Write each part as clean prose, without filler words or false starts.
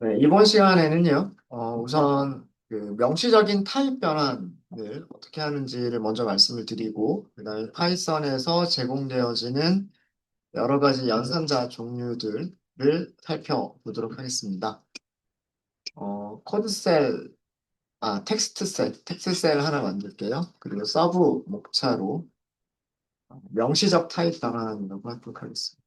네, 이번 시간에는요, 우선 그 명시적인 타입 변환을 어떻게 하는지를 먼저 말씀을 드리고, 그다음에 파이썬에서 제공되어지는 여러 가지 연산자 종류들을 살펴보도록 하겠습니다. 코드셀, 텍스트셀 하나 만들게요. 그리고 서브 목차로 명시적 타입 변환이라고 하도록 하겠습니다.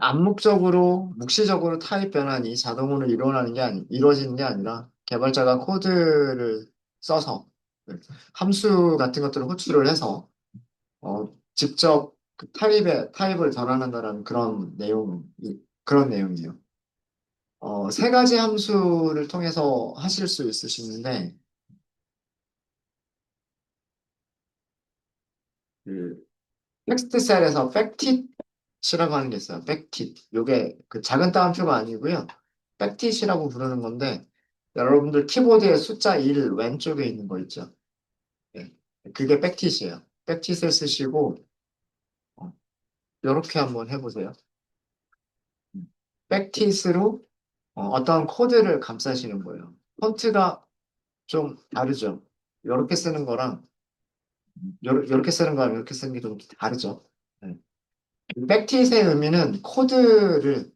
암묵적으로, 묵시적으로 타입 변환이 자동으로 이루어지는 게 아니라 개발자가 코드를 써서 함수 같은 것들을 호출을 해서 직접 그 타입을 변환한다는 그런 내용이에요. 세 가지 함수를 통해서 하실 수 있으시는데, 그 텍스트 셀에서 팩킷이라고 하는 게 있어요. 팩킷. 요게 그 작은 따옴표가 아니고요. 팩킷이라고 부르는 건데 여러분들 키보드에 숫자 1 왼쪽에 있는 거 있죠. 예. 그게 팩킷이에요. 팩킷을 쓰시고 이렇게 한번 해보세요. 팩킷으로 어떤 코드를 감싸시는 거예요. 폰트가 좀 다르죠. 이렇게 쓰는 거랑 이렇게 쓰는 거랑 이렇게 쓰는 게 좀 다르죠. 네. 백티스의 의미는 코드를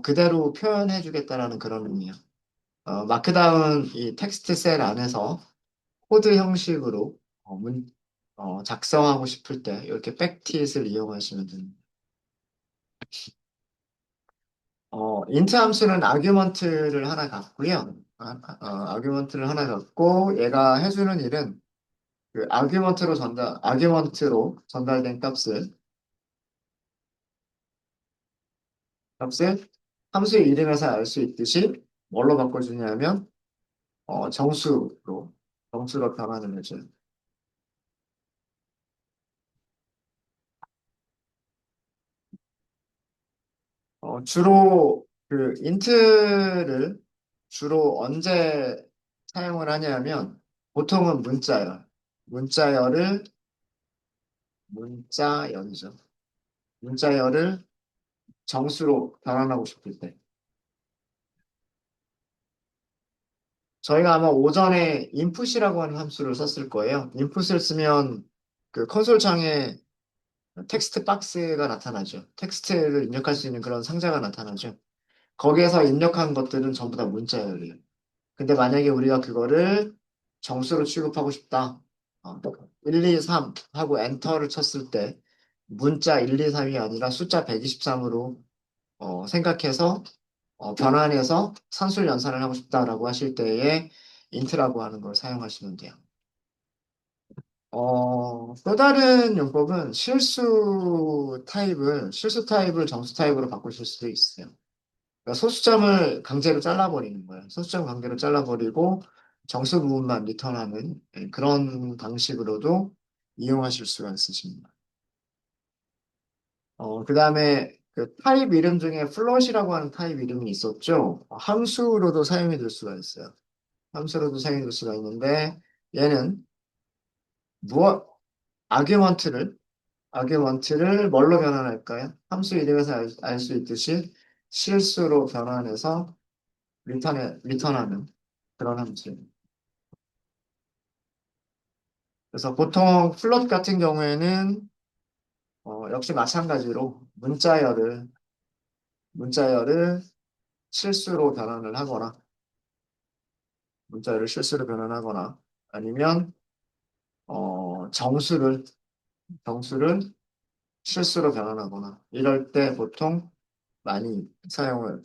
그대로 표현해 주겠다라는 그런 의미예요. 마크다운 이 텍스트 셀 안에서 코드 형식으로 작성하고 싶을 때 이렇게 백티스를 이용하시면 됩니다. 인트 함수는 아규먼트를 하나 갖고요. 아규먼트를 하나 갖고 얘가 해주는 일은 그 아규먼트로 전달된 값을 함수의 이름에서 알 수 있듯이 뭘로 바꿔주냐면 어, 정수로, 정수로 변환을 해줘요. 주로 그 인트를 주로 언제 사용을 하냐면 보통은 문자열을, 문자열이죠. 문자열을 정수로 변환하고 싶을 때. 저희가 아마 오전에 input이라고 하는 함수를 썼을 거예요. input을 쓰면 그 콘솔 창에 텍스트 박스가 나타나죠. 텍스트를 입력할 수 있는 그런 상자가 나타나죠. 거기에서 입력한 것들은 전부 다 문자열이에요. 근데 만약에 우리가 그거를 정수로 취급하고 싶다. 1, 2, 3 하고 엔터를 쳤을 때 문자 1, 2, 3이 아니라 숫자 123으로 생각해서 변환해서 산술 연산을 하고 싶다라고 하실 때에 인트라고 하는 걸 사용하시면 돼요. 또 다른 용법은 실수 타입을 정수 타입으로 바꾸실 수도 있어요. 그러니까 소수점을 강제로 잘라버리는 거예요. 소수점 강제로 잘라버리고 정수 부분만 리턴하는 그런 방식으로도 이용하실 수가 있으십니다. 그 다음에 그 타입 이름 중에 플롯이라고 하는 타입 이름이 있었죠. 함수로도 사용이 될 수가 있어요. 함수로도 사용이 될 수가 있는데 얘는 무엇, 아규먼트를 뭘로 변환할까요? 함수 이름에서 알 수 있듯이 실수로 변환해서 리턴하는 그런 함수입니다. 그래서 보통 플롯 같은 경우에는 역시 마찬가지로 문자열을 실수로 변환을 하거나 문자열을 실수로 변환하거나 아니면 정수를 실수로 변환하거나 이럴 때 보통 많이 사용을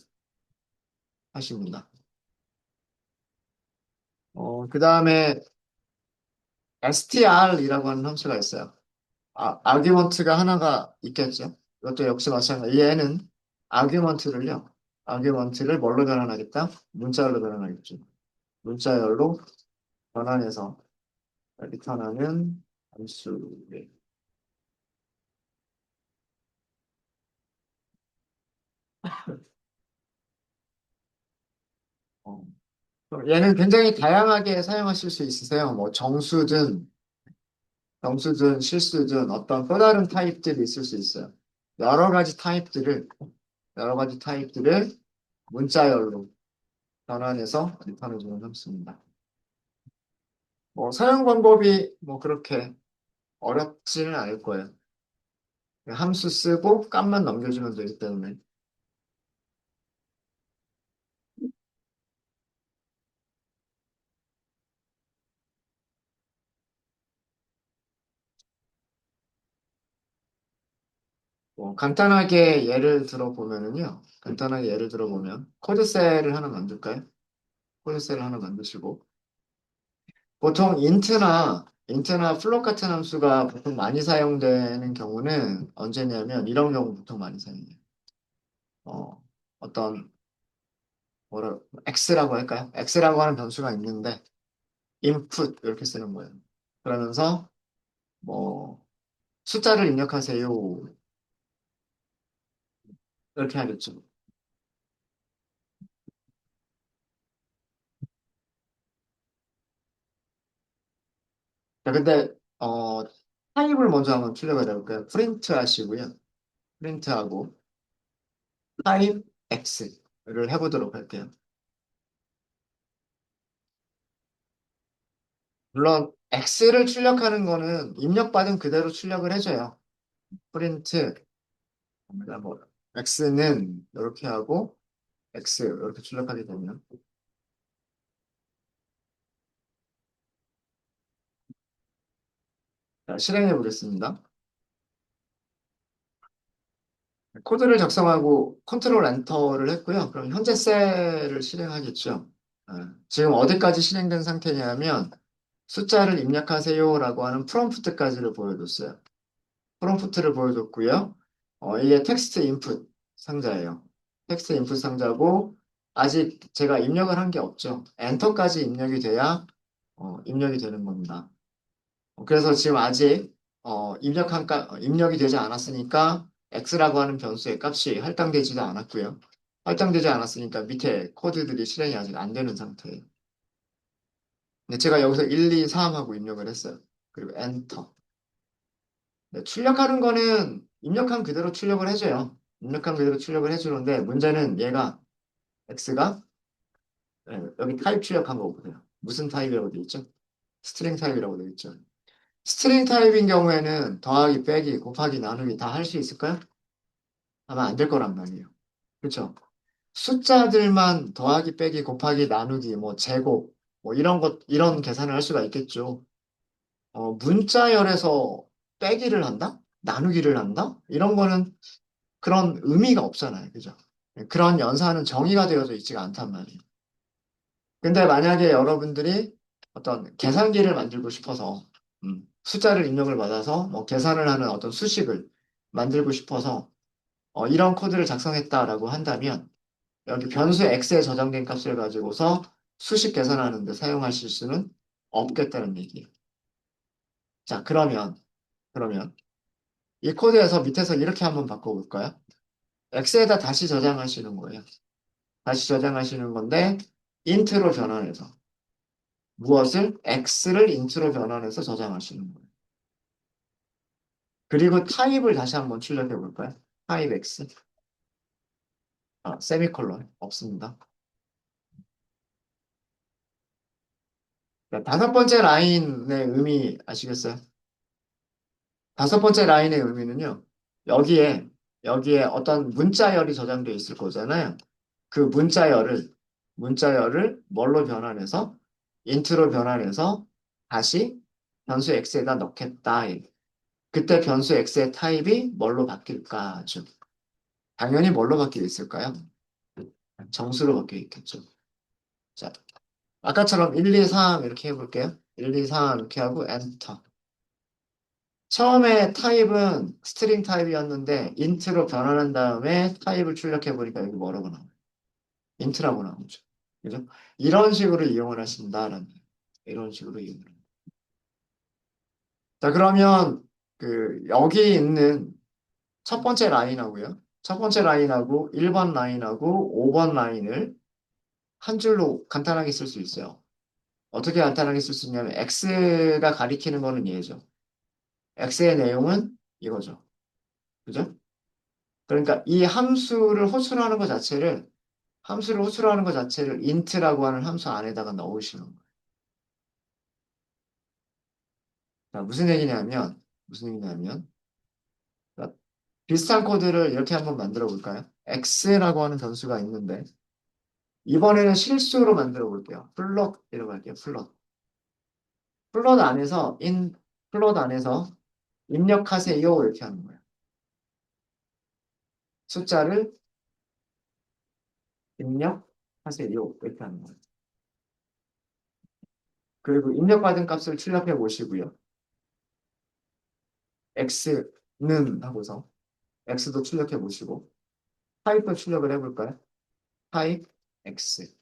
하십니다. 그 다음에 str이라고 하는 함수가 있어요. 아규먼트가 하나가 있겠죠. 이것도 역시 마찬가지. 얘는 아규먼트를요. 아규먼트를 뭘로 변환하겠다? 문자열로 변환하겠죠. 문자열로 변환해서 리턴하는 함수를. 어, 그럼 얘는 굉장히 다양하게 사용하실 수 있으세요. 뭐 정수든 정수든 실수든 어떤 또 다른 타입들이 있을 수 있어요. 여러 가지 타입들을, 여러 가지 타입들을 문자열로 변환해서 나타내주는 함수입니다. 뭐 사용 방법이 뭐 그렇게 어렵지는 않을 거예요. 함수 쓰고 값만 넘겨주면 되기 때문에. 뭐 간단하게 예를 들어보면은요. 간단하게 예를 들어보면 코드셀을 하나 만들까요? 코드셀을 하나 만드시고 보통 인트나 플롯 같은 함수가 보통 많이 사용되는 경우는 언제냐면 이런 경우 보통 많이 사용해요. 어, 어떤 뭐라 x라고 할까요? x라고 하는 변수가 있는데 input 이렇게 쓰는 거예요. 그러면서 뭐 숫자를 입력하세요 이렇게 하겠죠. 자, 근데 타입을 먼저 한번 출력을 해볼까요? 프린트 하시고요. 프린트하고 타입 x를 해보도록 할게요. 물론 x를 출력하는 거는 입력받은 그대로 출력을 해줘요. 프린트 뭐 x는 이렇게 하고 x 이렇게 출력하게 되면 자, 실행해 보겠습니다. 코드를 작성하고 컨트롤 엔터를 했고요. 그럼 현재 셀을 실행하겠죠. 지금 어디까지 실행된 상태냐면 숫자를 입력하세요라고 하는 프롬프트까지를 보여줬어요. 프롬프트를 보여줬고요. 이게 텍스트 인풋 상자예요. 텍스트 인풋 상자고 아직 제가 입력을 한 게 없죠. 엔터까지 입력이 돼야 입력이 되는 겁니다. 그래서 지금 아직 입력이 되지 않았으니까 x라고 하는 변수의 값이 할당되지도 않았고요. 할당되지 않았으니까 밑에 코드들이 실행이 아직 안 되는 상태예요. 근데 제가 여기서 1, 2, 3 하고 입력을 했어요. 그리고 엔터. 네, 출력하는 거는 입력한 그대로 출력을 해줘요. 입력한 그대로 출력을 해주는데 문제는 얘가 x가 여기 타입 출력한 거 보세요. 무슨 타입이라고 되어 있죠? 스트링 타입이라고 되어 있죠. 스트링 타입인 경우에는 더하기, 빼기, 곱하기, 나누기 다 할 수 있을까요? 아마 안 될 거란 말이에요. 그렇죠? 숫자들만 더하기, 빼기, 곱하기, 나누기, 뭐 제곱, 뭐 이런 계산을 할 수가 있겠죠. 문자열에서 빼기를 한다? 나누기를 한다? 이런 거는 그런 의미가 없잖아요. 그죠? 그런 연산은 정의가 되어져 있지가 않단 말이에요. 근데 만약에 여러분들이 어떤 계산기를 만들고 싶어서 숫자를 입력을 받아서 뭐 계산을 하는 어떤 수식을 만들고 싶어서 이런 코드를 작성했다라고 한다면 여기 변수 x에 저장된 값을 가지고서 수식 계산하는 데 사용하실 수는 없겠다는 얘기예요. 자, 그러면 이 코드에서 밑에서 이렇게 한번 바꿔볼까요? x에다 다시 저장하시는 거예요. 다시 저장하시는 건데 int로 변환해서 무엇을? x를 int로 변환해서 저장하시는 거예요. 그리고 타입을 다시 한번 출력해 볼까요? 타입 x. 세미콜론 없습니다. 자, 다섯 번째 라인의 의미 아시겠어요? 다섯 번째 라인의 의미는요. 여기에 여기에 어떤 문자열이 저장되어 있을 거잖아요. 그 문자열을 뭘로 변환해서 int로 변환해서 다시 변수 x에다 넣겠다. 그때 변수 x의 타입이 뭘로 바뀔까죠? 당연히 뭘로 바뀌어 있을까요? 정수로 바뀌어 있겠죠. 자, 아까처럼 1, 2, 3 이렇게 해볼게요. 1, 2, 3 이렇게 하고 엔터. 처음에 타입은 스트링 타입이었는데 인트로 변환한 다음에 타입을 출력해 보니까 여기 뭐라고 나와요? 인트라고 나오죠. 그죠? 이런 식으로 이용을 하신다라는 거예요. 이런 식으로 이용을 합니다. 자, 그러면 여기 있는 첫 번째 라인하고요. 첫 번째 라인하고 1번 라인하고 5번 라인을 한 줄로 간단하게 쓸 수 있어요. 어떻게 간단하게 쓸 수 있냐면 x가 가리키는 거는 얘죠. x의 내용은 이거죠. 그죠? 그러니까 이 함수를 호출하는 것 자체를 int라고 하는 함수 안에다가 넣으시는 거예요. 자, 무슨 얘기냐면, 자, 비슷한 코드를 이렇게 한번 만들어 볼까요? x라고 하는 변수가 있는데, 이번에는 실수로 만들어 볼게요. 플롯, 이라고 할게요. 플롯. 플롯 안에서, 플롯 안에서 입력하세요. 이렇게 하는 거예요. 숫자를 입력하세요. 이렇게 하는 거예요. 그리고 입력받은 값을 출력해 보시고요. x는 하고서 x도 출력해 보시고 타입도 출력을 해볼까요? 타입 x.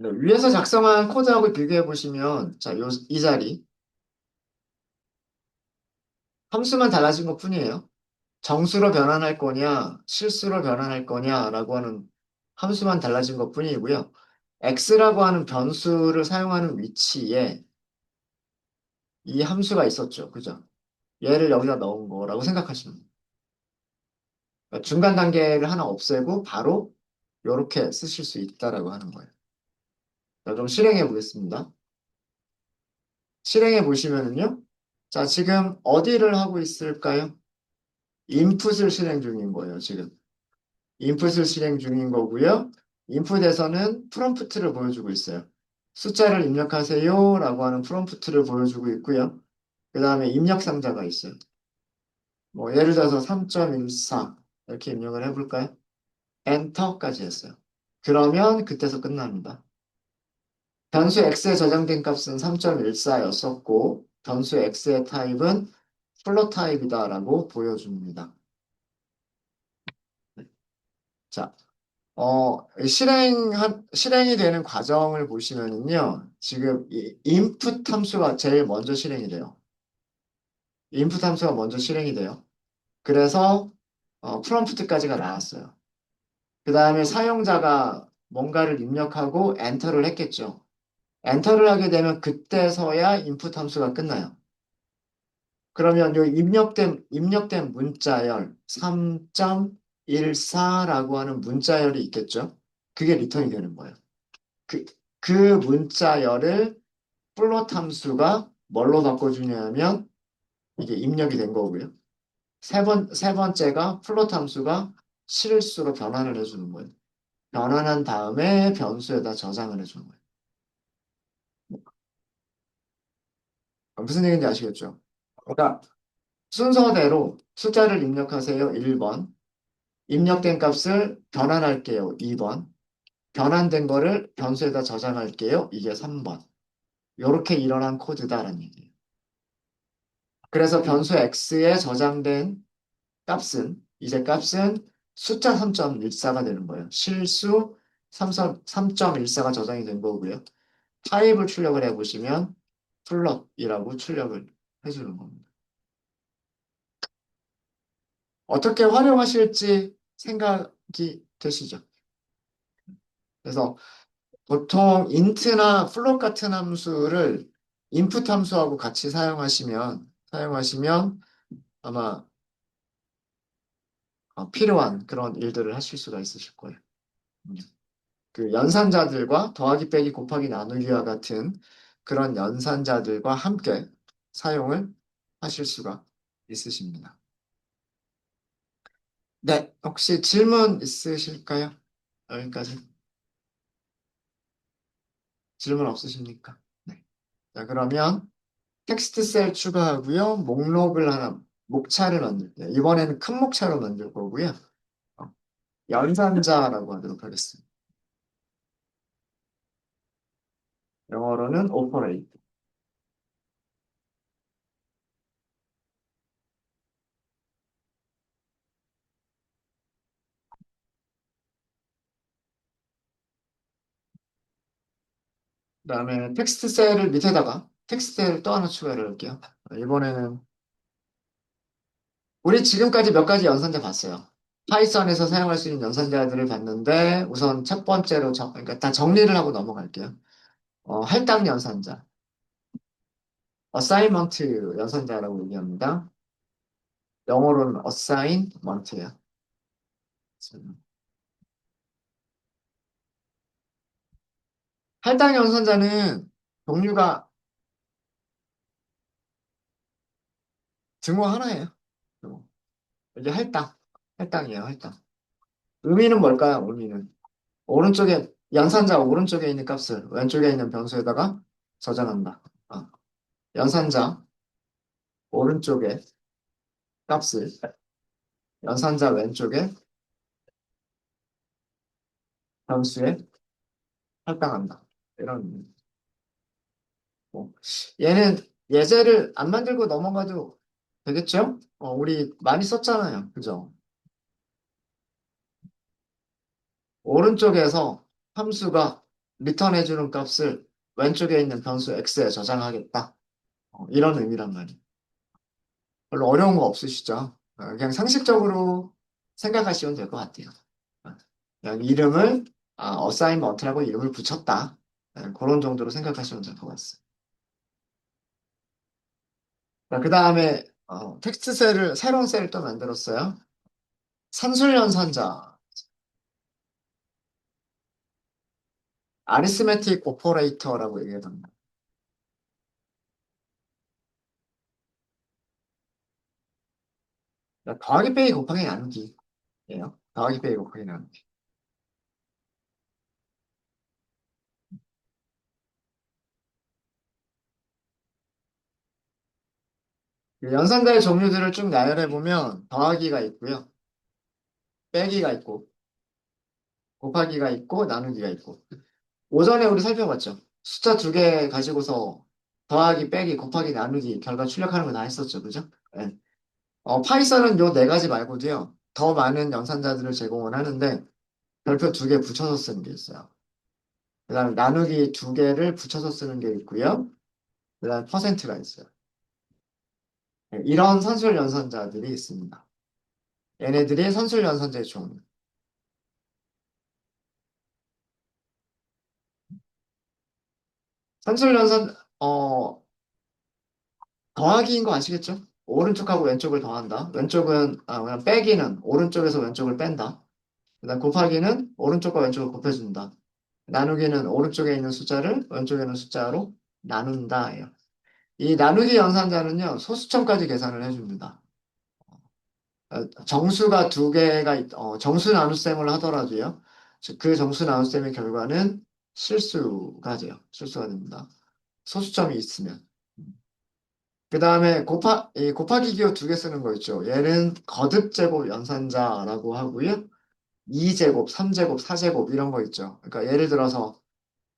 네, 위에서 작성한 코드하고 비교해 보시면 자, 이 자리 함수만 달라진 것 뿐이에요. 정수로 변환할 거냐, 실수로 변환할 거냐라고 하는 함수만 달라진 것 뿐이고요. x라고 하는 변수를 사용하는 위치에 이 함수가 있었죠. 그죠? 얘를 여기다 넣은 거라고 생각하시면 돼요. 그러니까 중간 단계를 하나 없애고 바로 이렇게 쓰실 수 있다라고 하는 거예요. 자, 그럼 실행해 보겠습니다. 실행해 보시면은요. 자, 지금 어디를 하고 있을까요? 인풋을 실행 중인 거예요, 지금. 인풋을 실행 중인 거고요. 인풋에서는 프롬프트를 보여주고 있어요. 숫자를 입력하세요 라고 하는 프롬프트를 보여주고 있고요. 그 다음에 입력 상자가 있어요. 뭐 예를 들어서 3.14 이렇게 입력을 해볼까요? 엔터까지 했어요. 그러면 그때서 끝납니다. 변수 x에 저장된 값은 3.14였었고 변수 x의 타입은 플롯 타입이다라고 보여줍니다. 자, 실행이 되는 과정을 보시면은요, 지금 이 input 함수가 제일 먼저 실행이 돼요. input 함수가 먼저 실행이 돼요. 그래서, 프롬프트까지가 나왔어요. 그 다음에 사용자가 뭔가를 입력하고 엔터를 했겠죠. 엔터를 하게 되면 그때서야 input 함수가 끝나요. 그러면 요 입력된 문자열 3.14라고 하는 문자열이 있겠죠. 그게 리턴이 되는 거예요. 그, 그 문자열을 플롯 함수가 뭘로 바꿔주냐면 이게 입력이 된 거고요. 세 번째가 플롯 함수가 실수로 변환을 해주는 거예요. 변환한 다음에 변수에다 저장을 해주는 거예요. 무슨 얘기인지 아시겠죠? 그러니까 순서대로 숫자를 입력하세요. 1번. 입력된 값을 변환할게요. 2번. 변환된 거를 변수에다 저장할게요. 이게 3번. 이렇게 일어난 코드다라는 얘기예요. 그래서 변수 x에 저장된 이제 값은 숫자 3.14가 되는 거예요. 실수 3.14가 저장이 된 거고요. 타입을 출력을 해보시면 플롯이라고 출력을 해주는 겁니다. 어떻게 활용하실지 생각이 되시죠? 그래서 보통 int나 플롯 같은 함수를 input 함수하고 같이 사용하시면 아마 필요한 그런 일들을 하실 수가 있으실 거예요. 음. 그 연산자들과 더하기 빼기 곱하기 나누기와 같은 그런 연산자들과 함께 사용을 하실 수가 있으십니다. 네, 혹시 질문 있으실까요? 여기까지 질문 없으십니까? 네. 자, 그러면 텍스트 셀 추가하고요. 목차를 만들게요. 이번에는 큰 목차로 만들 거고요. 어, 연산자라고 하도록 하겠습니다. 영어로는 오퍼레이트. 그다음에 텍스트 셀을 밑에다가 텍스트 셀을 또 하나 추가를 할게요. 이번에는 우리 지금까지 몇 가지 연산자 봤어요. 파이썬에서 사용할 수 있는 연산자들을 봤는데 우선 첫 번째로 그러니까 다 정리를 하고 넘어갈게요. 할당 연산자, 어사이먼트 연산자라고 얘기합니다. 영어로는 어사인먼트예요. 할당 연산자는 종류가 등호 하나예요. 등호. 이게 할당이에요, 할당. 의미는 뭘까요? 의미는 오른쪽에 연산자 오른쪽에 있는 값을 왼쪽에 있는 변수에다가 저장한다. 연산자 오른쪽에 값을 연산자 왼쪽에 변수에 할당한다. 이런 의미. 뭐 얘는 예제를 안 만들고 넘어가도 되겠죠? 우리 많이 썼잖아요. 그죠? 오른쪽에서 함수가 리턴해주는 값을 왼쪽에 있는 변수 x에 저장하겠다. 이런 의미란 말이에요. 별로 어려운 거 없으시죠? 그냥 상식적으로 생각하시면 될 것 같아요. 어, 그냥 이름을 어사인먼트라고 이름을 붙였다. 그런 정도로 생각하시면 될 것 같습니다. 그 다음에 텍스트 셀을 새로운 셀을 또 만들었어요. 산술연산자, 아리스메틱 오퍼레이터라고 얘기합니다. 그러니까 더하기 빼기 곱하기 나누기예요. 더하기 빼기 곱하기 나누기. 그 연산자의 종류들을 쭉 나열해 보면 더하기가 있고요, 빼기가 있고, 곱하기가 있고, 나누기가 있고. 오전에 우리 살펴봤죠. 숫자 두 개 가지고서 더하기, 빼기, 곱하기, 나누기 결과 출력하는 거 다 했었죠. 그죠? 네. 파이썬은 요 네 가지 말고도요. 더 많은 연산자들을 제공을 하는데 별표 두 개 붙여서 쓰는 게 있어요. 그다음에 나누기 두 개를 붙여서 쓰는 게 있고요. 그다음에 퍼센트가 있어요. 네, 이런 산술 연산자들이 있습니다. 얘네들이 산술 연산자의 종류. 산술 연산 더하기인 거 아시겠죠? 오른쪽하고 왼쪽을 더한다. 왼쪽은 그냥 빼기는 오른쪽에서 왼쪽을 뺀다. 그다음 곱하기는 오른쪽과 왼쪽을 곱해준다. 나누기는 오른쪽에 있는 숫자를 왼쪽에 있는 숫자로 나눈다예요. 이 나누기 연산자는요, 소수점까지 계산을 해줍니다. 정수가 두 개가, 정수 나눗셈을 하더라도요, 그 정수 나눗셈의 결과는 실수가 돼요. 실수가 됩니다. 소수점이 있으면. 그 다음에 이 곱하기 기호 두 개 쓰는 거 있죠. 얘는 거듭제곱 연산자라고 하고요. 2제곱, 3제곱, 4제곱 이런 거 있죠. 그러니까 예를 들어서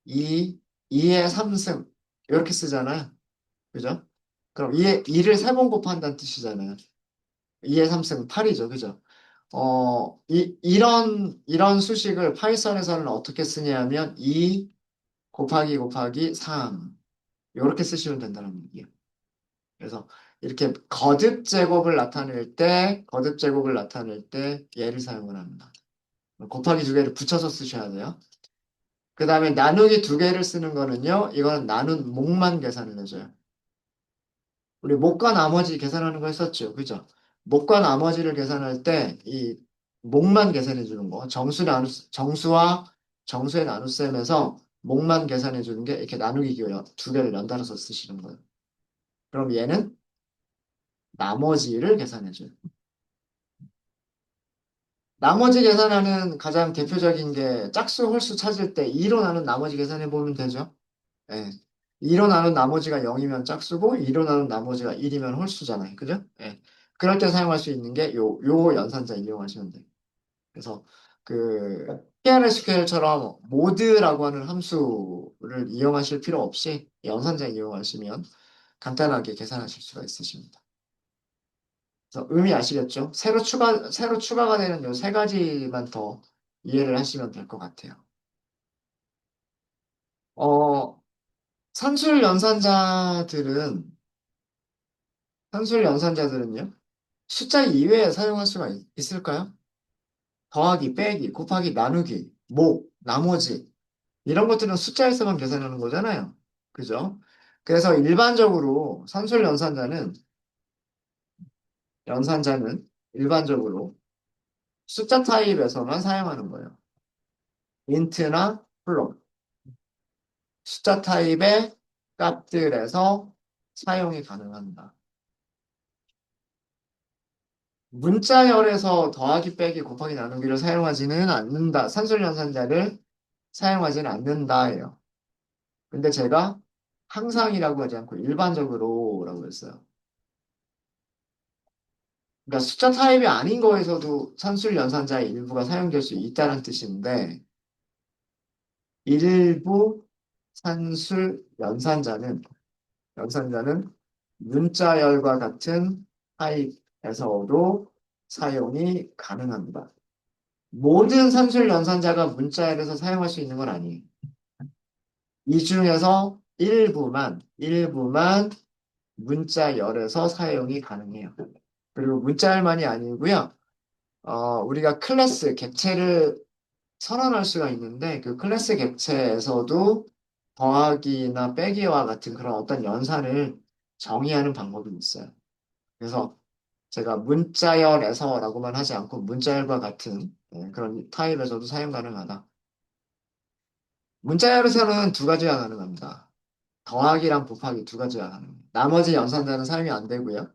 2, 2의 3승 이렇게 쓰잖아요. 그죠? 그럼 2를 세 번 곱한다는 뜻이잖아요. 2의 3승 8이죠. 그죠? 이런 수식을 파이썬에서는 어떻게 쓰냐면 2 곱하기 3 이렇게 쓰시면 된다는 얘기예요. 그래서 이렇게 거듭 제곱을 나타낼 때 얘를 사용을 합니다. 곱하기 두 개를 붙여서 쓰셔야 돼요. 그 다음에 나누기 두 개를 쓰는 거는요, 이거는 나눈 목만 계산을 해줘요. 우리 목과 나머지 계산하는 거 했었죠. 그죠? 목과 나머지를 계산할 때 이 목만 계산해 주는 거, 정수와 정수의 나눗셈에서 목만 계산해 주는 게 이렇게 나누기 기호 두 개를 연달아서 쓰시는 거예요. 그럼 얘는 나머지를 계산해 줘요. 나머지 계산하는 가장 대표적인 게 짝수 홀수 찾을 때 2로 나눈 나머지 계산해 보면 되죠. 예. 2로 나눈 나머지가 0이면 짝수고 2로 나눈 나머지가 1이면 홀수잖아요. 그죠? 예. 그럴 때 사용할 수 있는 게 요 연산자 이용하시면 돼요. 그래서 그 PRSQL처럼 모드라고 하는 함수를 이용하실 필요 없이 연산자 이용하시면 간단하게 계산하실 수가 있으십니다. 그래서 의미 아시겠죠? 새로 추가가 되는 요 세 가지만 더 이해를 하시면 될 것 같아요. 어, 산술 연산자들은, 산술 연산자들은요, 숫자 이외에 사용할 수가 있을까요? 더하기, 빼기, 곱하기, 나누기, 나머지 이런 것들은 숫자에서만 계산하는 거잖아요. 그죠? 그래서 일반적으로 산술 연산자는 일반적으로 숫자 타입에서만 사용하는 거예요. 인트나 플롯. 숫자 타입의 값들에서 사용이 가능합니다. 문자열에서 더하기, 빼기, 곱하기, 나누기를 사용하지는 않는다. 산술 연산자를 사용하지는 않는다예요. 근데 제가 항상이라고 하지 않고 일반적으로라고 했어요. 그러니까 숫자 타입이 아닌 거에서도 산술 연산자의 일부가 사용될 수 있다는 뜻인데 일부 산술 연산자는 문자열과 같은 타입에서도 사용이 가능합니다. 모든 산술 연산자가 문자열에서 사용할 수 있는 건 아니에요. 이 중에서 일부만 문자열에서 사용이 가능해요. 그리고 문자열만이 아니고요. 우리가 클래스, 객체를 선언할 수가 있는데 그 클래스 객체에서도 더하기나 빼기와 같은 그런 어떤 연산을 정의하는 방법이 있어요. 그래서 제가 문자열에서라고만 하지 않고 문자열과 같은 그런 타입에서도 사용 가능하다. 문자열에서는 두 가지가 가능합니다. 더하기랑 곱하기 두 가지가 가능해요. 나머지 연산자는 사용이 안 되고요.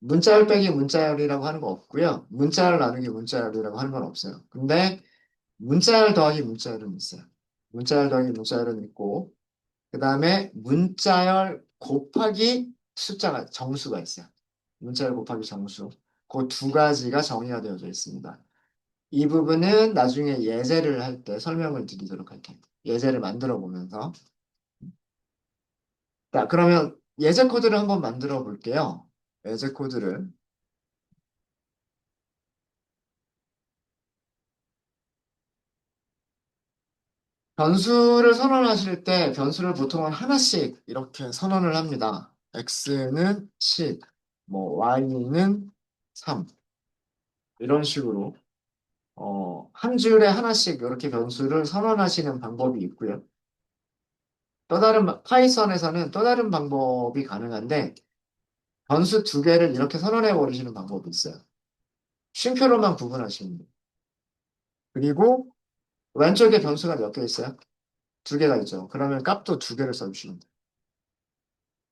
문자열 빼기 문자열이라고 하는 거 없고요. 문자열 나누기 문자열이라고 하는 건 없어요. 근데 문자열 더하기 문자열은 있어요. 문자열 더하기 문자열은 있고, 그 다음에 문자열 곱하기 정수가 있어요. 문자열 곱하기 정수. 그 두 가지가 정의가 되어져 있습니다. 이 부분은 나중에 예제를 할 때 설명을 드리도록 할게요. 예제를 만들어 보면서. 자, 그러면 예제 코드를 한번 만들어 볼게요. 예제 코드를. 변수를 선언하실 때 변수를 보통은 하나씩 이렇게 선언을 합니다. x는 10, y는 3 이런 식으로 한 줄에 하나씩 이렇게 변수를 선언하시는 방법이 있고요. 파이썬에서는 또 다른 방법이 가능한데 변수 두 개를 이렇게 선언해 버리시는 방법이 있어요. 쉼표로만 구분하시면 돼요. 그리고 왼쪽에 변수가 몇 개 있어요? 두 개가 있죠. 그러면 값도 두 개를 써주시면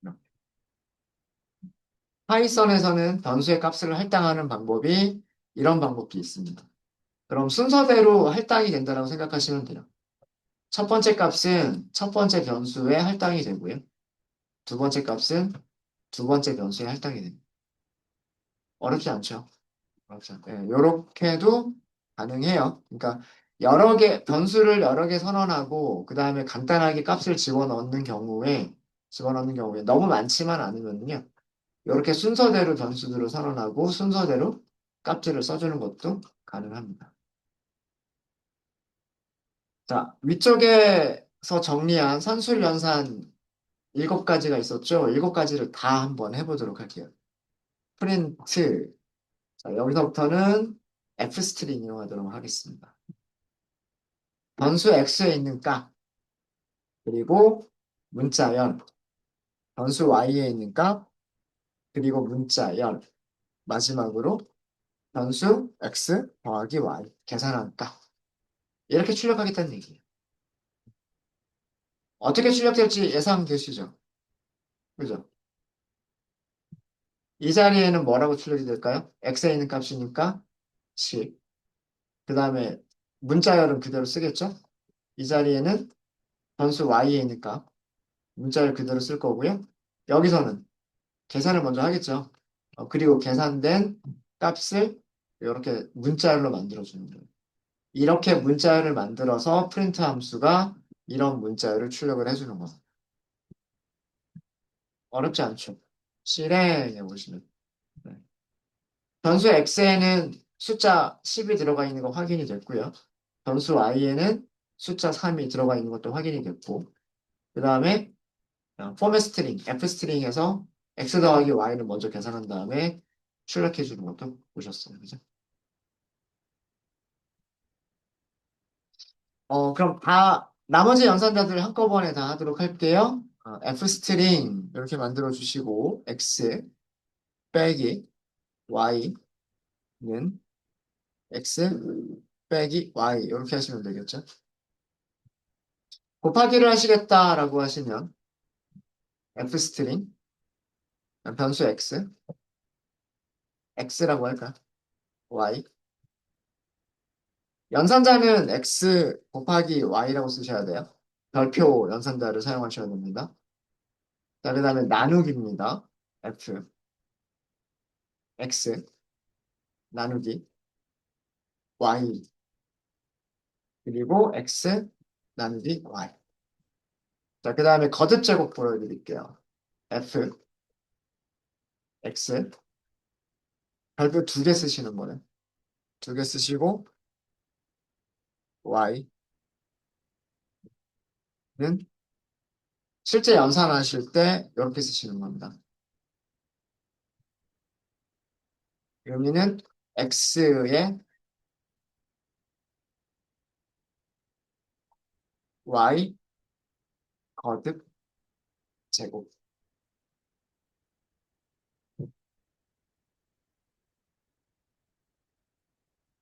돼요. 파이썬에서는 변수의 값을 할당하는 방법이 이런 방법도 있습니다. 그럼 순서대로 할당이 된다고 생각하시면 돼요. 첫 번째 값은 첫 번째 변수에 할당이 되고요. 두 번째 값은 두 번째 변수에 할당이 됩니다. 어렵지 않죠? 어렵지 않죠? 네, 이렇게도 가능해요. 그러니까 변수를 여러 개 선언하고 그 다음에 간단하게 값을 집어넣는 경우에 너무 많지만 않으면요. 이렇게 순서대로 변수들을 선언하고 순서대로 값들을 써주는 것도 가능합니다. 자, 위쪽에서 정리한 산술 연산 7가지가 있었죠? 7가지를 다 한번 해보도록 할게요. 프린트. 자, 여기서부터는 f스트링 이용하도록 하겠습니다. 변수 x에 있는 값, 그리고 문자열, 변수 y에 있는 값, 그리고 문자열, 마지막으로 변수 x 더하기 y, 계산한 값. 이렇게 출력하겠다는 얘기예요. 어떻게 출력될지 예상되시죠? 그죠? 이 자리에는 뭐라고 출력이 될까요? x에 있는 값이니까 10. 그 다음에 문자열은 그대로 쓰겠죠? 이 자리에는 변수 y에 있는 값, 문자열 그대로 쓸 거고요. 여기서는 계산을 먼저 하겠죠. 그리고 계산된 값을 이렇게 문자열로 만들어주는 거예요. 이렇게 문자열을 만들어서 프린트 함수가 이런 문자열을 출력을 해주는 거예요. 어렵지 않죠? 실행해 보시면. 네. 변수 x에는 숫자 10이 들어가 있는 거 확인이 됐고요. 변수 y에는 숫자 3이 들어가 있는 것도 확인이 됐고, 그 다음에 포맷 스트링, f 스트링에서 x 더하기 y를 먼저 계산한 다음에 출력해 주는 것도 보셨어요. 그죠? 그럼 나머지 연산자들 한꺼번에 다 하도록 할게요. F 스트링 이렇게 만들어 주시고, X 빼기 Y는 X 빼기 Y 이렇게 하시면 되겠죠. 곱하기를 하시겠다라고 하시면 F 스트링 변수 X라고 할까? Y 연산자는 X 곱하기 Y라고 쓰셔야 돼요. 별표 연산자를 사용하셔야 됩니다. 자, 그 다음에 나누기입니다. F X 나누기 Y 그리고 X 나누기 Y. 자, 그 다음에 거듭 제곱 보여드릴게요. F X 별표 두 개 쓰시는 거네. 두 개 쓰시고 Y는 실제 연산하실 때 이렇게 쓰시는 겁니다. 의미는 X의 Y 거듭 제곱.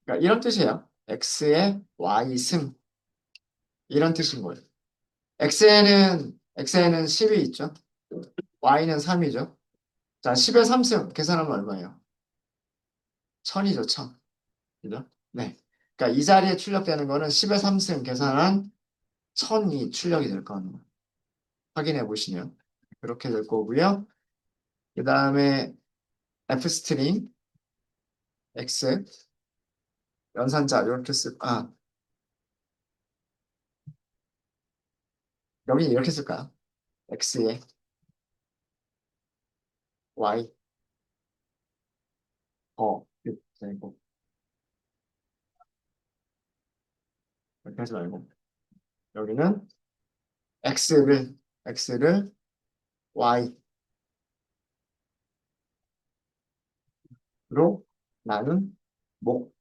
그러니까 이런 뜻이에요. X의 Y 승. 이런 뜻인 거예요. X에는 10이 있죠. Y는 3이죠. 자, 10의 3승 계산하면 얼마예요? 1000이죠, 1000. 그죠? 네. 그러니까 이 자리에 출력되는 거는 10의 3승 계산한 1000이 출력이 될 거예요. 확인해 보시면. 그렇게 될 거고요. 그 다음에 F 스트링 X 연산자 이렇게 여기 이렇게 쓸까요? X에 Y 되고 이렇게 하지 말고 여기는 X를 Y로 나눈 목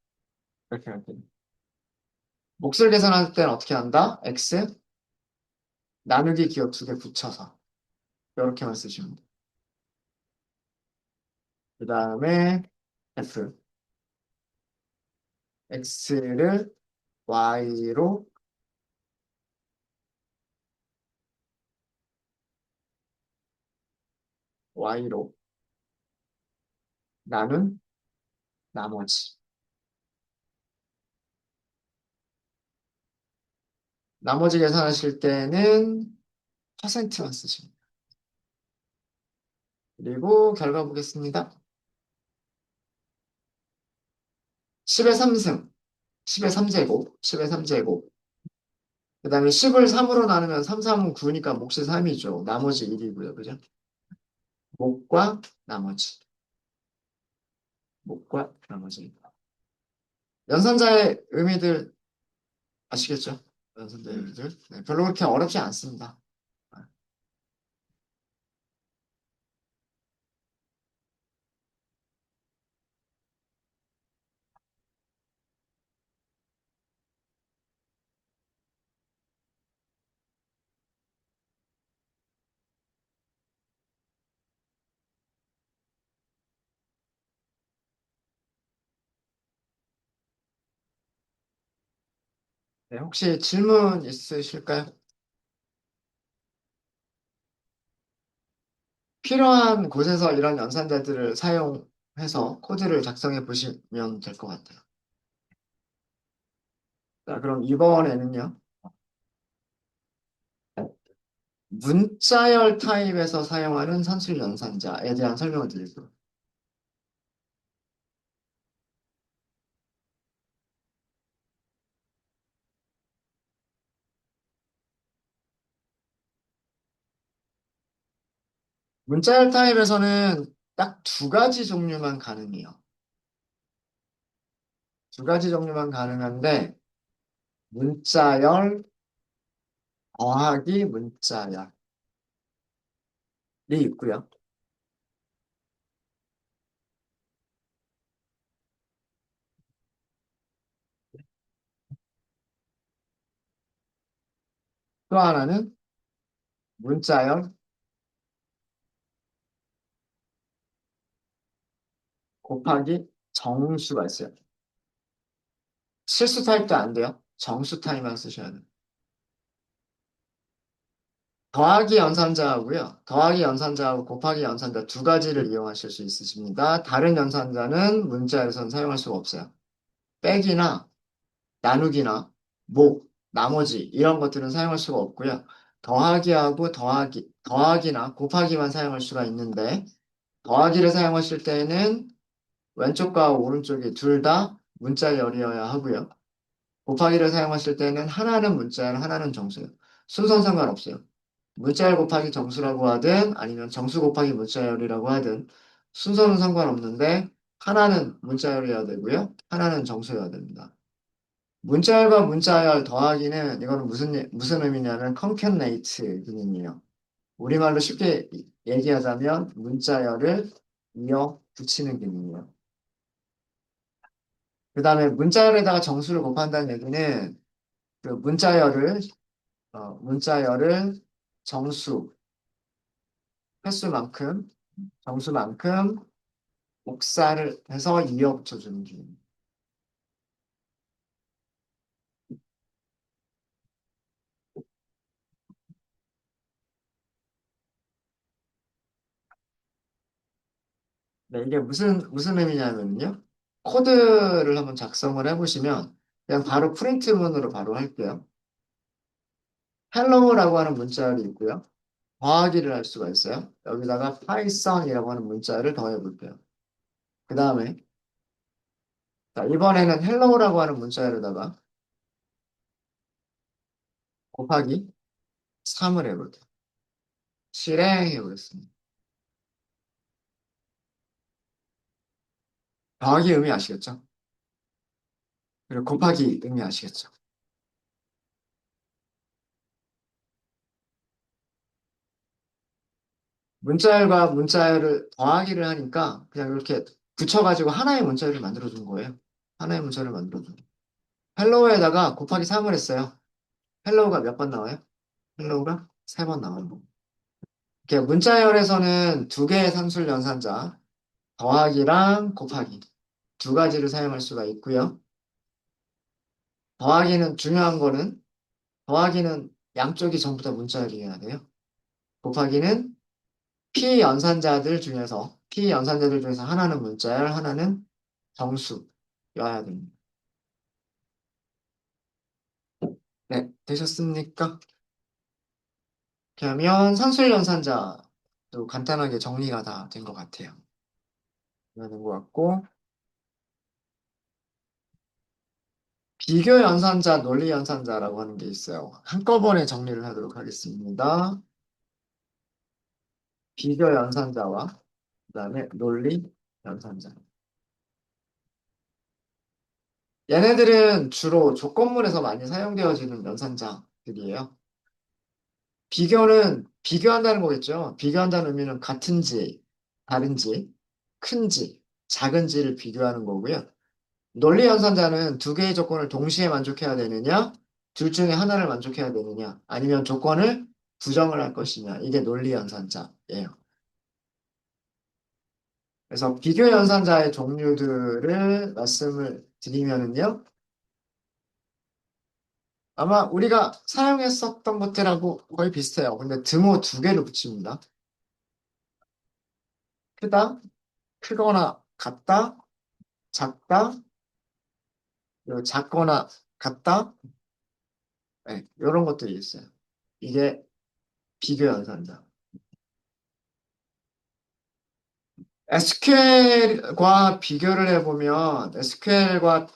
이렇게 할게요. 몫을 계산할 때는 어떻게 한다? X 나누기 기억 두 개 붙여서 이렇게만 쓰시면 돼요. 그 다음에 F X를 Y로 나눈 나머지 나머지 계산하실 때는 퍼센트만 쓰시면 돼요. 그리고 결과 보겠습니다. 10의 3승 10의 3제곱 10의 3제곱 그 다음에 10을 3으로 나누면 3, 3은 9니까 몫이 3이죠. 나머지 1이고요. 그죠? 목과 나머지. 목과 나머지. 연산자의 의미들 아시겠죠? 연산자의 의미들. 네, 별로 그렇게 어렵지 않습니다. 네, 혹시 질문 있으실까요? 필요한 곳에서 이런 연산자들을 사용해서 코드를 작성해 보시면 될 것 같아요. 자, 그럼 이번에는요. 문자열 타입에서 사용하는 산술 연산자에 대한 설명을 드릴게요. 문자열 타입에서는 딱 두 가지 종류만 가능해요. 두 가지 종류만 가능한데, 문자열 더하기 문자열이 있고요. 또 하나는 문자열 곱하기 정수가 있어요. 실수 타입도 안 돼요. 정수 타입만 쓰셔야 돼요. 더하기 연산자하고요. 더하기 연산자하고 곱하기 연산자 두 가지를 이용하실 수 있으십니다. 다른 연산자는 문자에서는 사용할 수가 없어요. 빼기나 나누기나 나머지 이런 것들은 사용할 수가 없고요. 더하기하고 더하기나 곱하기만 사용할 수가 있는데 더하기를 사용하실 때는 왼쪽과 오른쪽이 둘 다 문자열이어야 하고요. 곱하기를 사용하실 때는 하나는 문자열, 하나는 정수예요. 순서는 상관없어요. 문자열 곱하기 정수라고 하든 아니면 정수 곱하기 문자열이라고 하든 순서는 상관없는데 하나는 문자열이어야 되고요. 하나는 정수여야 됩니다. 문자열과 문자열 더하기는 이거는 무슨 의미냐면 컨캐네이트 기능이에요. 우리말로 쉽게 얘기하자면 문자열을 이어 붙이는 기능이에요. 그 다음에 문자열에다가 정수를 곱한다는 얘기는 그 문자열을 정수, 횟수만큼, 정수만큼 곱사를 해서 이어 붙여주는 기능. 네, 이게 무슨 의미냐면요. 코드를 한번 작성을 해보시면 그냥 바로 프린트문으로 바로 할게요. hello라고 하는 문자열이 있고요. 더하기를 할 수가 있어요. 여기다가 python이라고 하는 문자를 더해 볼게요. 그 다음에 이번에는 hello라고 하는 문자열에다가 곱하기 3을 해볼게요. 실행해 보겠습니다. 더하기 의미 아시겠죠? 그리고 곱하기 의미 아시겠죠? 문자열과 문자열을 더하기를 하니까 그냥 이렇게 붙여가지고 하나의 문자열을 만들어준 거예요. 하나의 문자열을 만들어준 거예요. hello에다가 곱하기 3을 했어요. hello가 몇 번 나와요? hello가 3번 나와요. 이렇게 문자열에서는 두 개의 산술 연산자, 더하기랑 곱하기 두 가지를 사용할 수가 있고요. 중요한 거는 더하기는 양쪽이 전부 다 문자열이어야 돼요. 곱하기는 P 연산자들 중에서 하나는 문자열, 하나는 정수여야 됩니다. 네, 되셨습니까? 그러면 산술 연산자도 간단하게 정리가 다 된 것 같아요. 된것 같고 비교 연산자, 논리 연산자라고 하는 게 있어요. 한꺼번에 정리를 하도록 하겠습니다. 비교 연산자와 그다음에 논리 연산자. 얘네들은 주로 조건문에서 많이 사용되어지는 연산자들이에요. 비교는 비교한다는 거겠죠. 비교한다는 의미는 같은지, 다른지, 큰지, 작은지를 비교하는 거고요. 논리 연산자는 두 개의 조건을 동시에 만족해야 되느냐, 둘 중에 하나를 만족해야 되느냐, 아니면 조건을 부정을 할 것이냐. 이게 논리 연산자예요. 그래서 비교 연산자의 종류들을 말씀을 드리면은요. 아마 우리가 사용했었던 것들하고 거의 비슷해요. 근데 등호 두 개를 붙입니다. 크다, 크거나 같다, 작다, 그리고 작거나 같다, 네, 이런 것들이 있어요. 이게 비교 연산자. SQL과 비교를 해보면 SQL과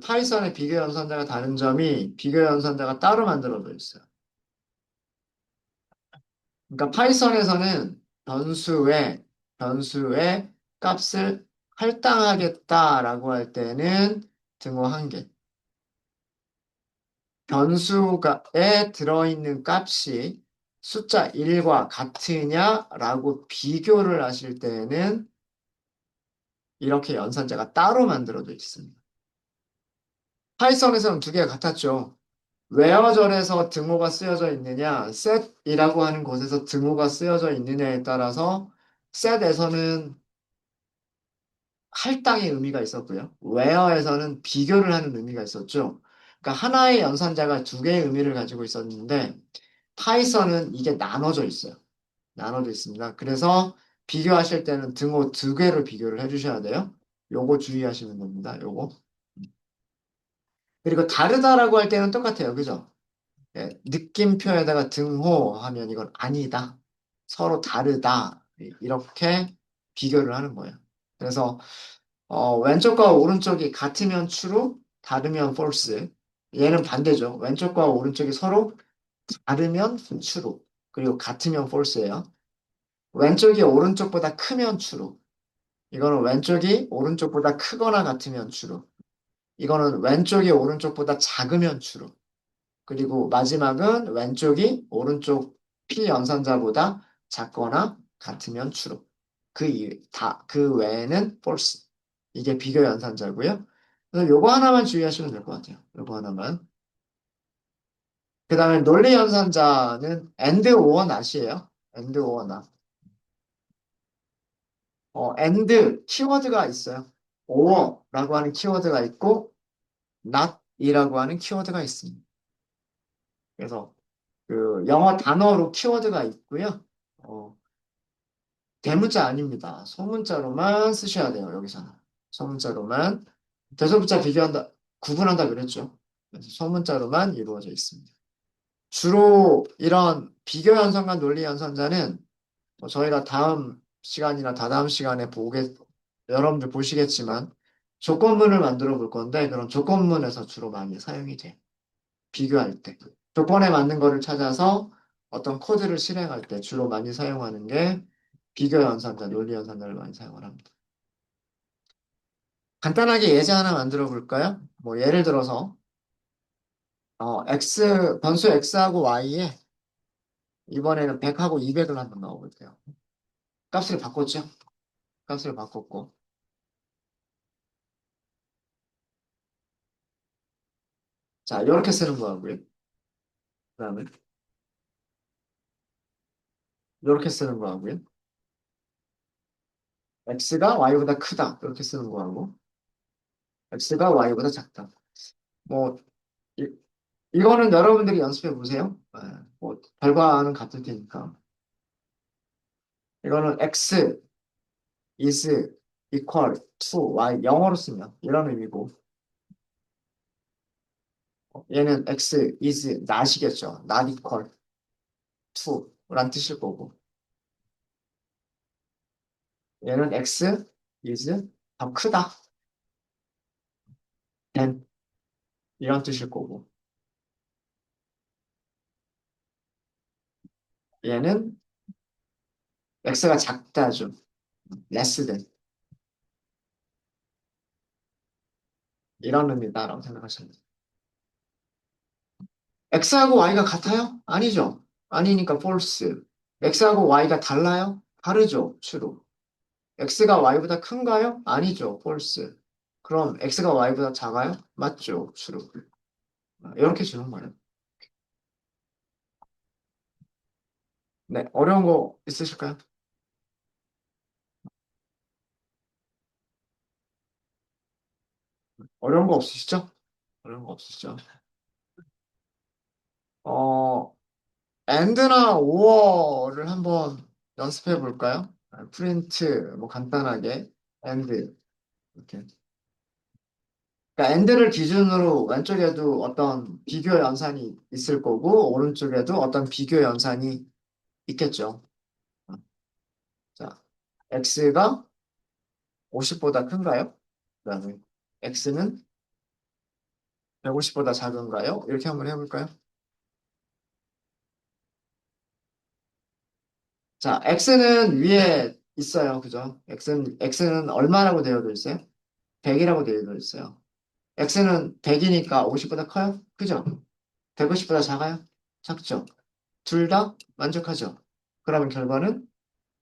파이썬의 비교 연산자가 다른 점이 비교 연산자가 따로 만들어져 있어요. 그러니까 파이썬에서는 변수의 값을 할당하겠다라고 할 때는 등호 한 개. 변수에 들어있는 값이 숫자 1과 같으냐라고 비교를 하실 때는 이렇게 연산자가 따로 만들어져 있습니다. 파이썬에서는 두 개가 같았죠. 웨어절에서 등호가 쓰여져 있느냐, set이라고 하는 곳에서 등호가 쓰여져 있느냐에 따라서 set에서는 할당의 의미가 있었고요. where에서는 비교를 하는 의미가 있었죠. 그러니까 하나의 연산자가 두 개의 의미를 가지고 있었는데 파이썬은 이게 나눠져 있어요. 나눠져 있습니다. 그래서 비교하실 때는 등호 두 개를 비교를 해주셔야 돼요. 요거 주의하시면 됩니다. 요거. 그리고 다르다라고 할 때는 똑같아요. 그죠? 예, 느낌표에다가 등호 하면 이건 아니다. 서로 다르다. 이렇게 비교를 하는 거예요. 그래서 왼쪽과 오른쪽이 같으면 true, 다르면 false. 얘는 반대죠. 왼쪽과 오른쪽이 서로 다르면 true. 그리고 같으면 false예요. 왼쪽이 오른쪽보다 크면 true. 이거는 왼쪽이 오른쪽보다 크거나 같으면 true. 이거는 왼쪽이 오른쪽보다 작으면 true. 그리고 마지막은 왼쪽이 오른쪽 P 연산자보다 작거나 같으면 true. 그 외에는 false. 이게 비교 연산자고요. 그래서 요거 하나만 주의하시면 될 것 같아요. 요거 하나만. 그 다음에 논리 연산자는 and or not이에요. and or not. and 키워드가 있어요. or라고 하는 키워드가 있고 not이라고 하는 키워드가 있습니다. 그래서 그 영어 단어로 키워드가 있고요. 어, 대문자 아닙니다. 소문자로만 쓰셔야 돼요. 여기서는. 소문자로만. 대소문자 비교한다, 구분한다 그랬죠. 그래서 소문자로만 이루어져 있습니다. 주로 이런 비교 연산과 논리 연산자는 저희가 다음 시간이나 다다음 시간에 여러분들 보시겠지만 조건문을 만들어 볼 건데 그런 조건문에서 주로 많이 사용이 돼. 비교할 때. 조건에 맞는 거를 찾아서 어떤 코드를 실행할 때 주로 많이 사용하는 게 비교 연산자, 논리 연산자를 많이 사용을 합니다. 간단하게 예제 하나 만들어 볼까요? 뭐 예를 들어서 변수 x하고 y에 이번에는 100하고 200을 한번 넣어볼게요. 값을 바꿨죠? 값을 바꿨고. 자, 이렇게 쓰는 거고요. 그 다음에 이렇게 쓰는 거고요. x가 y보다 크다. 이렇게 쓰는 거하고 x가 y보다 작다. 뭐 이, 이거는 여러분들이 연습해 보세요. 뭐 결과는 같을 테니까. 이거는 x is equal to y 영어로 쓰면 이런 의미고 얘는 x is not이겠죠. not equal to 란 뜻일 거고 얘는 x is 더 크다 than 이런 뜻일 거고 얘는 x가 작다죠. less than 이런 의미다라고 생각하시면 돼요. x하고 y가 같아요? 아니죠. 아니니까 false. x하고 y가 달라요? 다르죠. true. x가 y보다 큰가요? 아니죠. false. 그럼 x가 y보다 작아요? 맞죠. true. 이렇게 주는 거예요. 네, 어려운 거 있으실까요? 어려운 거 없으시죠? 어려운 거 없으시죠? 어, and나 or를 한번 연습해 볼까요? 프린트, 뭐 간단하게, and, 이렇게. 그러니까 and를 기준으로 왼쪽에도 어떤 비교 연산이 있을 거고, 오른쪽에도 어떤 비교 연산이 있겠죠. 자, x가 50보다 큰가요? 그다음에 x는 150보다 작은가요? 이렇게 한번 해볼까요? 자, x는 위에 있어요. 그죠? x는 얼마라고 되어져 있어요? 100이라고 되어져 있어요. x는 100이니까 50보다 커요? 그죠? 150보다 작아요? 작죠? 둘 다 만족하죠? 그러면 결과는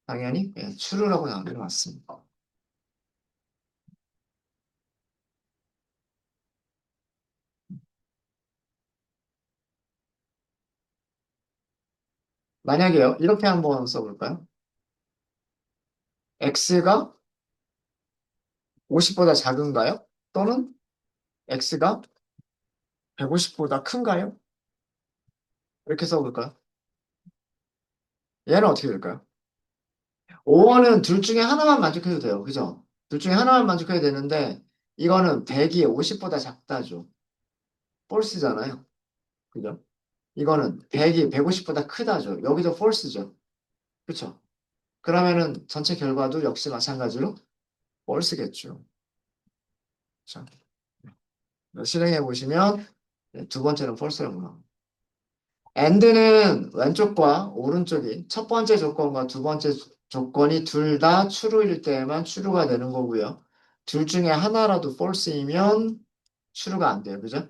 당연히 true라고 나오는 게 맞습니다. 만약에요, 이렇게 한번 써볼까요? x가 50보다 작은가요? 또는 x가 150보다 큰가요? 이렇게 써볼까요? 얘는 어떻게 될까요? 5원은 둘 중에 하나만 만족해도 돼요. 그죠? 둘 중에 하나만 만족해도 되는데, 이거는 100이 50보다 작다죠. 폴스잖아요. 그죠? 이거는 100이 150보다 크다죠. 여기도 폴스죠. 그쵸? 그러면은 전체 결과도 역시 마찬가지로 폴스겠죠. 자, 실행해 보시면 두 번째는 폴스라고 나옵니다. and는 왼쪽과 오른쪽이 첫 번째 조건과 두 번째 조건이 둘 다 true일 때만 true가 되는 거고요. 둘 중에 하나라도 false이면 true가 안 돼요. 그죠?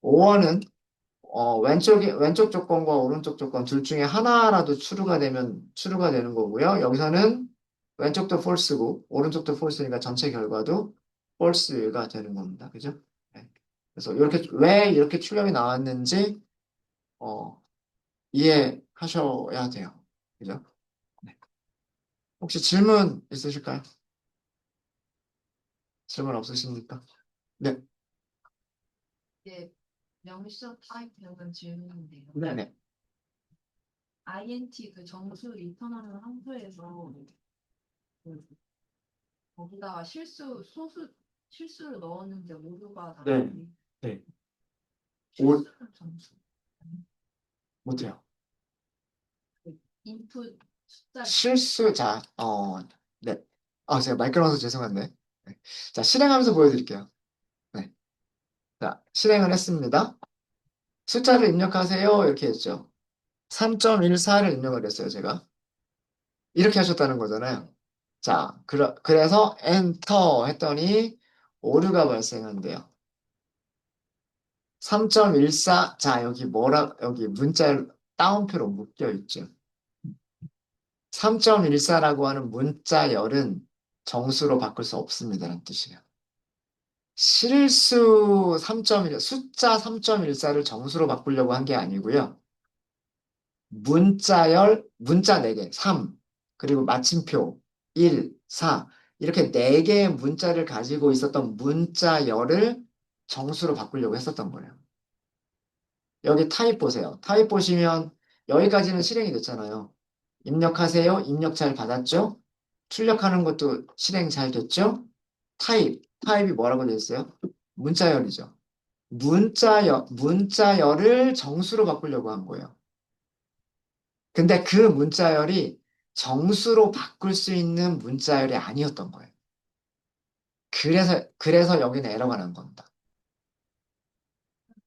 5원은 왼쪽 조건과 오른쪽 조건 둘 중에 하나라도 true가 되면 true가 되는 거고요. 여기서는 왼쪽도 false고 오른쪽도 false니까 전체 결과도 false가 되는 겁니다. 그죠? 네. 그래서 이렇게 왜 이렇게 출력이 나왔는지 어, 이해하셔야 돼요. 그죠? 네. 혹시 질문 있으실까요? 질문 없으십니까? 네. 네, 명시적 타입 배운 질문인데요. 네네. int 그 정수 리턴하는 함수에서 그 거기다가 실수를 넣었는데 오류가 네. 나왔는데 네. 오, 실수는 정수. 못해요. 그 인풋 숫자 실수자, 네. 제가 말 끊어서 죄송한데. 네. 자, 실행하면서 보여드릴게요. 네. 자, 실행을 했습니다. 숫자를 입력하세요. 이렇게 했죠. 3.14를 입력을 했어요, 제가. 이렇게 하셨다는 거잖아요. 자, 그래서 엔터 했더니 오류가 발생한대요. 3.14, 자, 여기 문자 따옴표로 묶여 있죠. 3.14라고 하는 문자열은 정수로 바꿀 수 없습니다라는 뜻이에요. 실수 3.1, 숫자 3.14를 정수로 바꾸려고 한 게 아니고요. 문자 4개, 3, 그리고 마침표 1, 4, 이렇게 4개의 문자를 가지고 있었던 문자열을 정수로 바꾸려고 했었던 거예요. 여기 타입 보세요. 타입 보시면 여기까지는 실행이 됐잖아요. 입력하세요. 입력 잘 받았죠? 출력하는 것도 실행 잘 됐죠? 타입이 뭐라고 되어 있어요? 문자열이죠. 문자열을 정수로 바꾸려고 한 거예요. 근데 그 문자열이 정수로 바꿀 수 있는 문자열이 아니었던 거예요. 그래서 여기는 에러가 난 겁니다.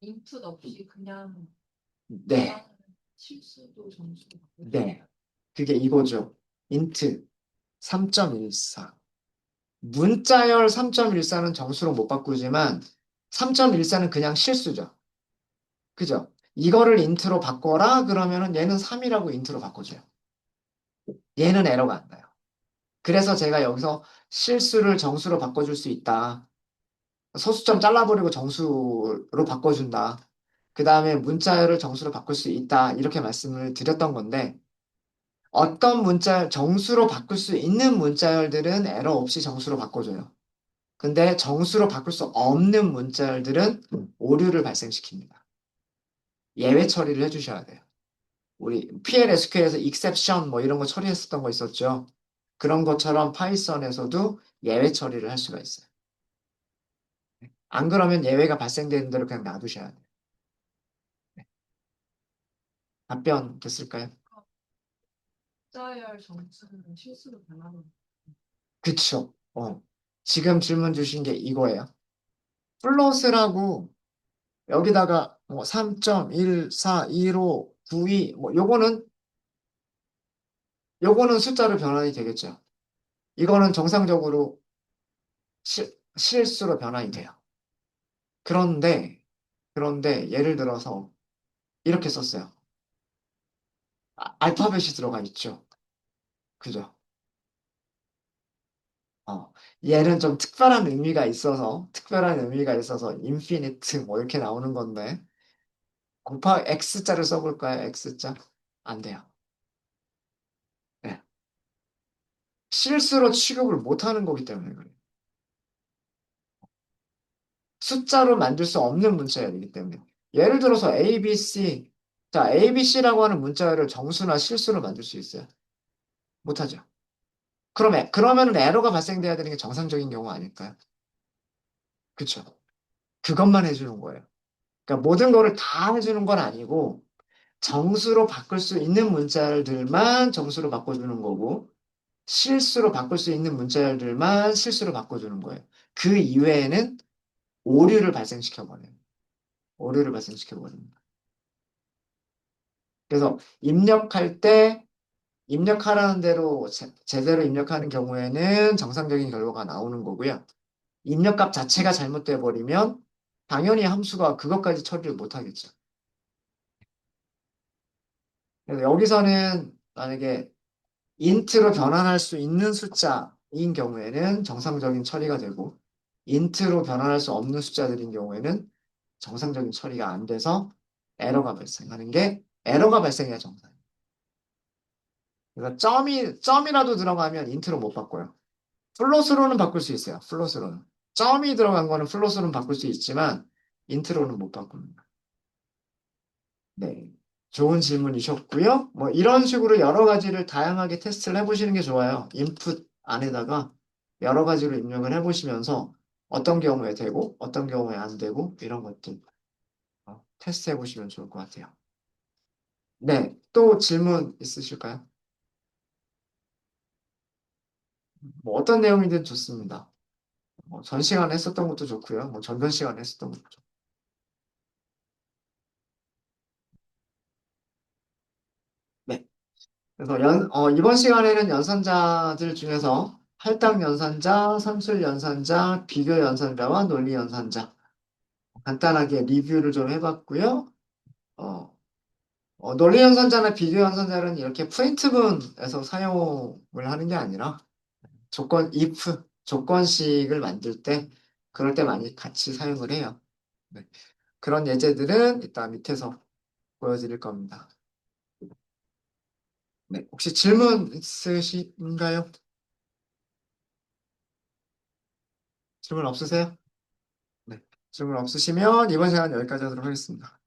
인풋 없이 그냥 네, 실수도 정수도 네. 그게 이거죠. int 3.14. 문자열 3.14는 정수로 못 바꾸지만 3.14는 그냥 실수죠. 그죠? 이거를 인트로 바꿔라 그러면은 얘는 3이라고 인트로 바꿔줘요. 얘는 에러가 안 나요. 그래서 제가 여기서 실수를 정수로 바꿔줄 수 있다. 소수점 잘라버리고 정수로 바꿔준다. 그 다음에 문자열을 정수로 바꿀 수 있다. 이렇게 말씀을 드렸던 건데 어떤 정수로 바꿀 수 있는 문자열들은 에러 없이 정수로 바꿔줘요. 근데 정수로 바꿀 수 없는 문자열들은 오류를 발생시킵니다. 예외 처리를 해주셔야 돼요. 우리 PLSQL에서 exception 뭐 이런 거 처리했었던 거 있었죠. 그런 것처럼 파이썬에서도 예외 처리를 할 수가 있어요. 안 그러면 예외가 발생되는 대로 그냥 놔두셔야 돼요. 네. 답변 됐을까요? 숫자열 정수는 실수로 변하는 그쵸. 지금 질문 주신 게 이거예요. 플롯이라고 여기다가 뭐 3.1415 92 뭐 요거는 숫자로 변환이 되겠죠. 이거는 정상적으로 실수로 변환이 돼요. 그런데 예를 들어서 이렇게 썼어요. 알파벳이 들어가 있죠. 그죠? 어, 얘는 좀 특별한 의미가 있어서 인피니트 뭐 이렇게 나오는 건데 X자를 써볼까요? X자? 안 돼요. 실수로 취급을 못하는 거기 때문에 그래요. 숫자로 만들 수 없는 문자열이기 때문에. 예를 들어서 A, B, C. 자, A, B, C라고 하는 문자열을 정수나 실수로 만들 수 있어요? 못하죠. 그러면은 에러가 발생돼야 되는 게 정상적인 경우 아닐까요? 그쵸? 그것만 해주는 거예요. 그러니까 모든 거를 다 해주는 건 아니고 정수로 바꿀 수 있는 문자열들만 정수로 바꿔주는 거고 실수로 바꿀 수 있는 문자열들만 실수로 바꿔주는 거예요. 그 이외에는 오류를 발생시켜버려요. 오류를 발생시켜버립니다. 그래서 입력할 때 입력하라는 대로 제대로 입력하는 경우에는 정상적인 결과가 나오는 거고요. 입력값 자체가 잘못돼 버리면 당연히 함수가 그것까지 처리를 못 하겠죠. 그래서 여기서는 만약에 인트로 변환할 수 있는 숫자인 경우에는 정상적인 처리가 되고 인트로 변환할 수 없는 숫자들인 경우에는 정상적인 처리가 안 돼서 에러가 발생해야 정상. 그러니까 점이라도 들어가면 인트로 못 바꿔요. 플롯으로는 바꿀 수 있어요. 플롯으로는. 점이 들어간 거는 플롯으로는 바꿀 수 있지만 인트로는 못 바꿉니다. 네. 좋은 질문이셨고요. 뭐 이런 식으로 여러 가지를 다양하게 테스트를 해보시는 게 좋아요. 인풋 안에다가 여러 가지로 입력을 해보시면서 어떤 경우에 되고 어떤 경우에 안 되고 이런 것들 테스트 해보시면 좋을 것 같아요. 네. 또 질문 있으실까요? 뭐 어떤 내용이든 좋습니다. 뭐전 시간에 했었던 것도 좋고요. 뭐 전전 시간에 했었던 것도 좋고. 네. 그래서 이번 시간에는 연산자들 중에서 할당 연산자, 산술 연산자, 비교 연산자와 논리 연산자 간단하게 리뷰를 좀 해봤고요. 어, 논리 연산자나 비교 연산자는 이렇게 프린트문에서 사용을 하는 게 아니라 if 조건식을 만들 때 그럴 때 많이 같이 사용을 해요. 네. 그런 예제들은 이따 밑에서 보여드릴 겁니다. 네. 혹시 질문 있으신가요? 질문 없으세요? 네. 질문 없으시면 이번 시간 여기까지 하도록 하겠습니다.